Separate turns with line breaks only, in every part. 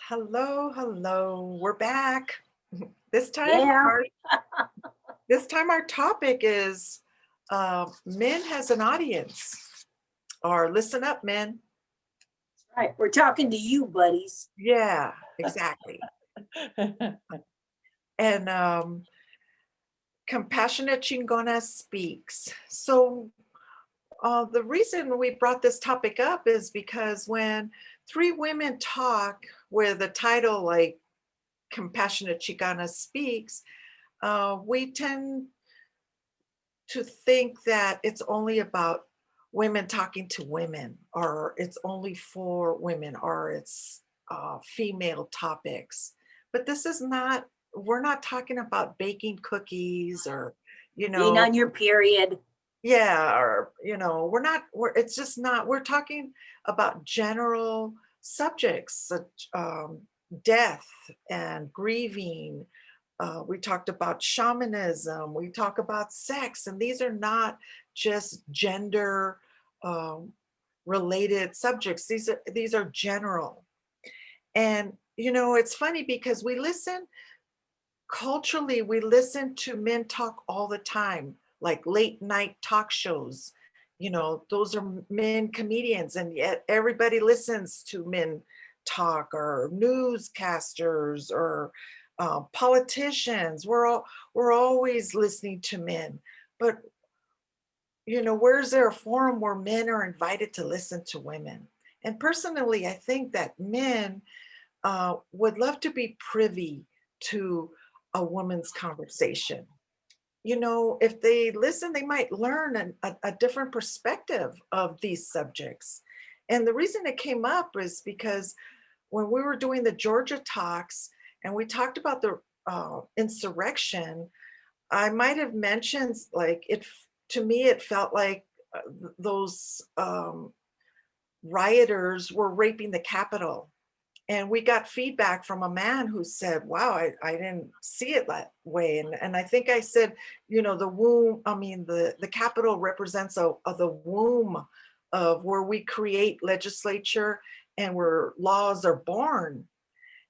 Hello, hello. We're back. This time
Yeah,
our this time our topic is men has an audience. Or listen up, men.
right. We're talking to you, buddies.
Yeah, exactly. And Compassionate Chingonas Speaks. So the reason we brought this topic up is because when three women talk with a title like Compassionate Chicana Speaks, we tend to think that it's only about women talking to women, or it's only for women, or it's female topics. But this is not, we're not talking about baking cookies or, you
Being
know,
on your period.
yeah, or, it's just not, we're talking about general subjects such death and grieving. We talked about shamanism. We talk about sex, and these are not just gender um, related subjects. These are general. And it's funny because we listen culturally. We listen to men talk all the time, like late night talk shows. Those are men comedians, and yet everybody listens to men talk, or newscasters, or politicians. We're always listening to men, but where's there a forum where men are invited to listen to women? And personally, I think that men would love to be privy to a woman's conversation. If they listen, they might learn a different perspective of these subjects. And the reason it came up is because when we were doing the Georgia talks and we talked about the insurrection, I might have mentioned, like, to me, it felt like those rioters were raping the Capitol. And we got feedback from a man who said, wow, I didn't see it that way. And I think I said, the womb, I mean, the Capitol represents the womb of where we create legislature and where laws are born.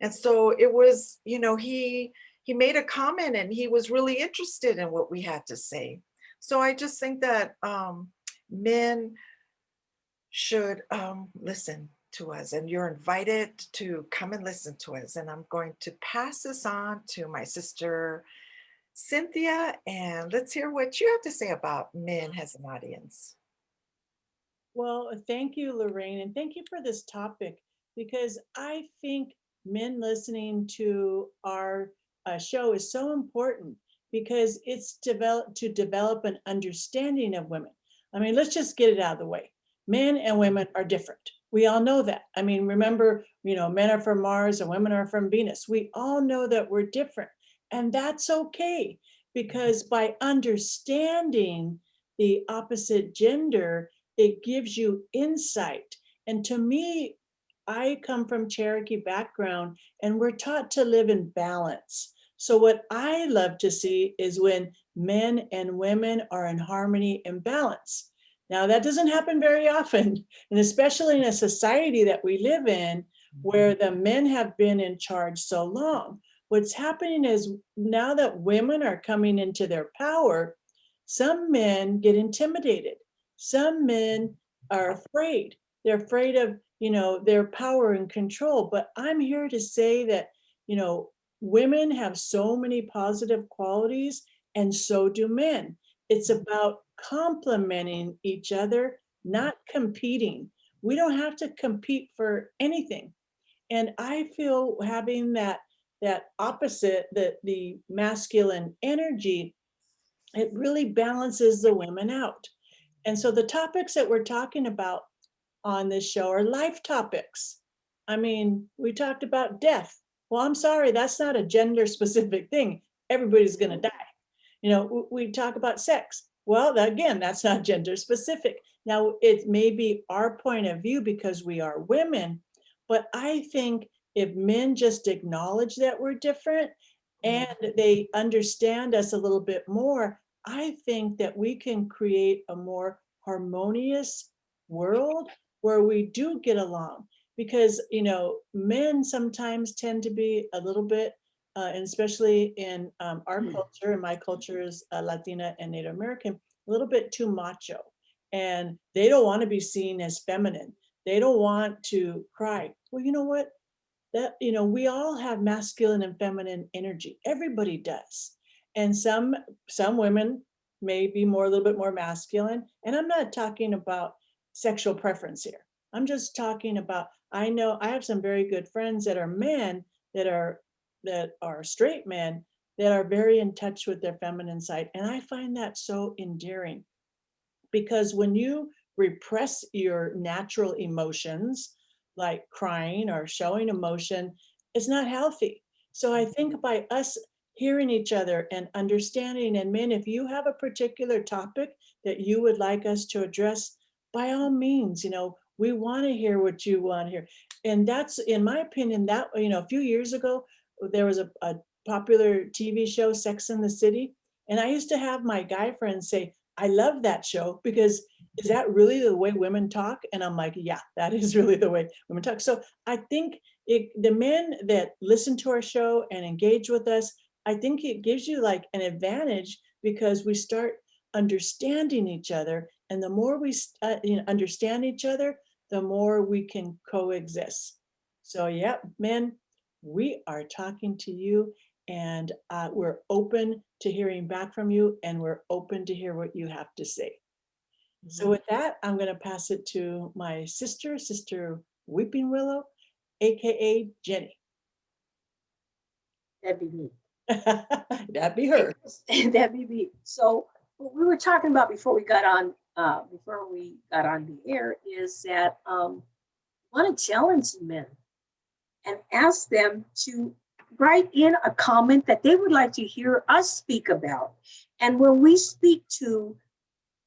And so it was, he made a comment and he was really interested in what we had to say. So I just think that men should listen to us, and you're invited to come and listen to us. And I'm going to pass this on to my sister Cynthia, and let's hear what you have to say about men as an audience.
Well, thank you, Lorraine, and thank you for this topic because I think men listening to our show is so important because it's develop an understanding of women. I mean, let's just get it out of the way. Men and women are different. We all know that. I mean, remember, men are from Mars and women are from Venus. We all know that we're different, and that's okay because by understanding the opposite gender, it gives you insight. And to me, I come from Cherokee background and we're taught to live in balance. So what I love to see is when men and women are in harmony and balance. Now that doesn't happen very often, and especially in a society that we live in where the men have been in charge so long. What's happening is now that women are coming into their power, some men get intimidated. Some men are afraid. They're afraid of, their power and control. But I'm here to say that, women have so many positive qualities, and so do men. It's about complementing each other, not competing. We don't have to compete for anything. And I feel having that opposite, the masculine energy, it really balances the women out. And so the topics that we're talking about on this show are life topics. I mean, we talked about death. Well, I'm sorry, that's not a gender specific thing. Everybody's going to die. We talk about sex. Well, again, that's not gender specific. Now, it may be our point of view because we are women, but I think if men just acknowledge that we're different and they understand us a little bit more, I think that we can create a more harmonious world where we do get along. because, men sometimes tend to be a little bit, and especially in our culture, and my culture is Latina and Native American, a little bit too macho. And they don't want to be seen as feminine. They don't want to cry. Well, you know what? We all have masculine and feminine energy. Everybody does. And some women may be a little bit more masculine. And I'm not talking about sexual preference here. I'm just talking about, I know I have some very good friends that are men that are straight men that are very in touch with their feminine side. And I find that so endearing, because when you repress your natural emotions, like crying or showing emotion, it's not healthy. So I think by us hearing each other and understanding, and men, if you have a particular topic that you would like us to address, by all means, we want to hear what you want to hear. And that's, in my opinion, that, a few years ago, there was a popular TV show, Sex and the City. And I used to have my guy friends say, I love that show because is that really the way women talk? And I'm like, yeah, that is really the way women talk. So I think the men that listen to our show and engage with us, I think it gives you like an advantage, because we start understanding each other. And the more we understand each other, the more we can coexist. So yeah, men, we are talking to you, and we're open to hearing back from you, and we're open to hear what you have to say. So
Mhm.
with that, I'm going to pass it to my Sister Weeping Willow, AKA Jennie.
That'd be me.
That'd be her.
That'd be me. So what we were talking about before we got on the air is that I want to challenge men and ask them to write in a comment that they would like to hear us speak about. And when we speak to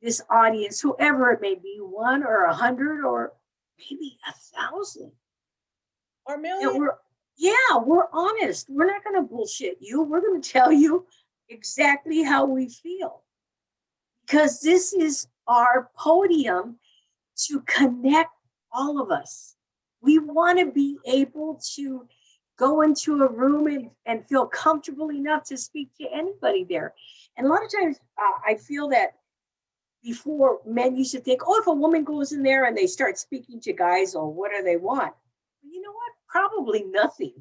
this audience, whoever it may be, 1 or 100 or maybe 1,000,
Or
that
million.
we're honest. We're not going to bullshit you. We're going to tell you exactly how we feel, because this is our podium to connect all of us. We want to be able to go into a room and feel comfortable enough to speak to anybody there. And a lot of times I feel that before, men used to think, oh, if a woman goes in there and they start speaking to guys, or what do they want? You know what? Probably nothing.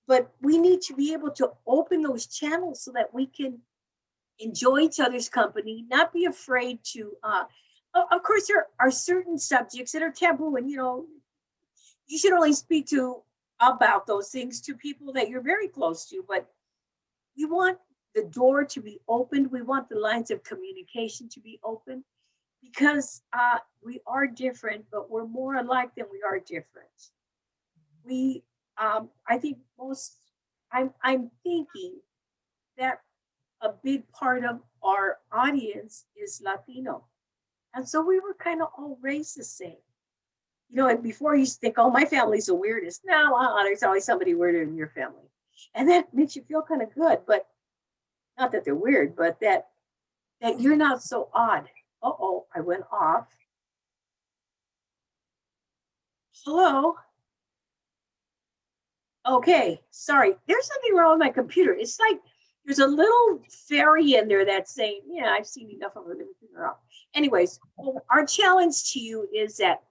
But we need to be able to open those channels so that we can enjoy each other's company, not be afraid to. Of course, there are certain subjects that are taboo, and you should only speak to about those things to people that you're very close to. But we want the door to be opened. We want the lines of communication to be open, because we are different, but we're more alike than we are different. We, I think I'm thinking that a big part of our audience is Latino. And so we were kind of all raised the same. And before you used to think, oh, my family's the weirdest. No, there's always somebody weirder in your family. And that makes you feel kind of good, but not that they're weird, but that you're not so odd. Uh-oh, I went off. Hello? Okay, sorry. There's something wrong with my computer. It's like there's a little fairy in there that's saying, yeah, I've seen enough of it. Let me figure out. Anyways, our challenge to you is that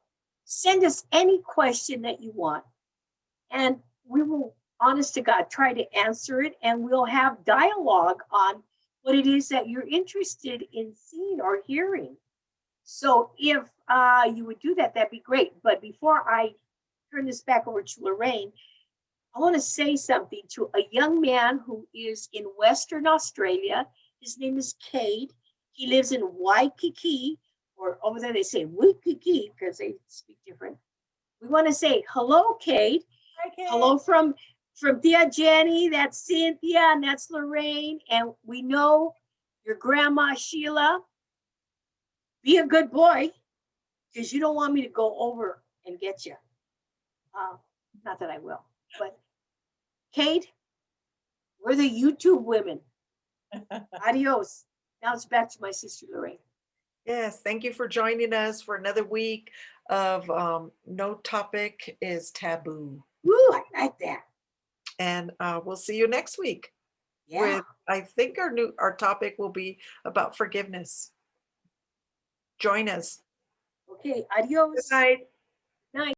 send us any question that you want, and we will, honest to God, try to answer it, and we'll have dialogue on what it is that you're interested in seeing or hearing. So if you would do that, that'd be great. But before I turn this back over to Lorraine, I want to say something to a young man who is in Western Australia. His name is Cade. He lives in Waikiki, or over there they say Waikiki because they speak different. We want to say hello, Cade.
Hi, Cade.
Hello from Tia Jennie. That's Cynthia, and that's Lorraine. And we know your grandma Sheila. Be a good boy, because you don't want me to go over and get you. Not that I will, but Kate, we're the YouTube women. Adios. Now it's back to my sister Lorraine.
Yes, thank you for joining us for another week of no topic is taboo.
Woo, I like that.
And we'll see you next week
Yeah.
with, I think our topic will be about forgiveness. Join us.
Okay.
Good
Adios.
night.
Night.